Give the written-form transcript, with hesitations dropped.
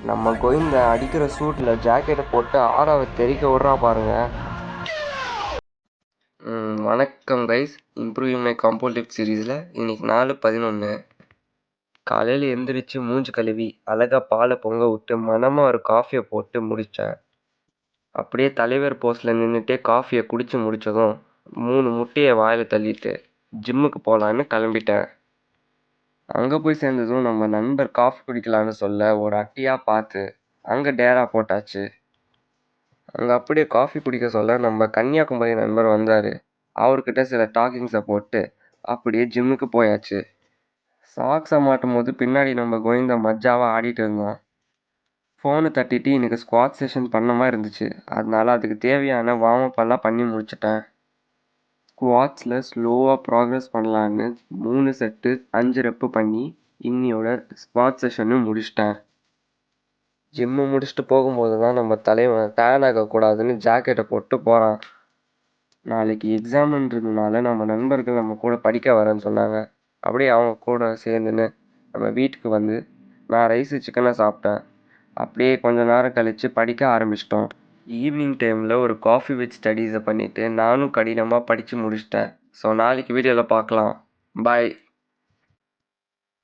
நம்ம கோவிந்த அடிக்கிற சூட்டில் ஜாக்கெட்டை போட்டு ஆறாவை தெறிக்க விட்றா பாருங்க. வணக்கம் கைஸ், இம்ப்ரூவிங் மை காம்பவுண்ட் சீரீஸில் இன்னைக்கு 4/11 காலையில் எந்திரிச்சு மூஞ்சி கழுவி அழகாக பாலை பொங்க விட்டு மனமாக ஒரு காஃபியை போட்டு முடித்தேன். அப்படியே தலைவர் போஸ்டில் நின்றுட்டே காஃபியை குடித்து முடித்ததும் 3 முட்டையை வாயில் தள்ளிட்டு ஜிம்முக்கு போகலான்னு கிளம்பிட்டேன். அங்கே போய் சேர்ந்ததும் நம்ம நண்பர் காஃபி குடிக்கலான்னு சொல்ல ஒரு அட்டியாக பார்த்து அங்கே டேரா போட்டாச்சு. அங்கே அப்படியே காஃபி குடிக்க சொல்ல நம்ம கன்னியாகுமரி நண்பர் வந்தார். அவர்கிட்ட சில டாக்கிங்ஸை போட்டு அப்படியே ஜிம்முக்கு போயாச்சு. சாக்ஸை மாட்டும் போது பின்னாடி நம்ம கோவிந்த மஜ்ஜாவாக ஆடிட்டு இருந்தோம். ஃபோனு தட்டிட்டு இன்றைக்கி ஸ்குவாட் செஷன் பண்ண மாதிரி இருந்துச்சு. அதனால அதுக்கு தேவையான வார்ம் எல்லாம் பண்ணி முடிச்சிட்டேன். ஸ்குவாட்ஸில் ஸ்லோவாக ப்ராக்ரஸ் பண்ணலான்னு 3 செட்டு 5 ரெப்பு பண்ணி இன்னியோட ஸ்குவாட் செஷனும் முடிச்சிட்டேன். ஜிம்மு முடிச்சுட்டு போகும்போது தான் நம்ம தலைவன் டயர்ட் ஆகக்கூடாதுன்னு ஜாக்கெட்டை போட்டு போகிறான். நாளைக்கு எக்ஸாம்ன்றதுனால நம்ம நண்பர்கள் நம்ம கூட படிக்க வரேன்னு சொன்னாங்க. அப்படியே அவங்க கூட சேர்ந்துன்னு நம்ம வீட்டுக்கு வந்து நான் ரைஸு சிக்கனை சாப்பிட்டேன். அப்படியே கொஞ்ச நேரம் கழித்து படிக்க ஆரம்பிச்சிட்டோம். ஈவினிங் டைமில் ஒரு காஃபி வித் ஸ்டடீஸை பண்ணிவிட்டு நானும் கடினமாக படித்து முடிச்சிட்டேன். ஸோ நாளைக்கு வீடியோவில் பார்க்கலாம். பாய்.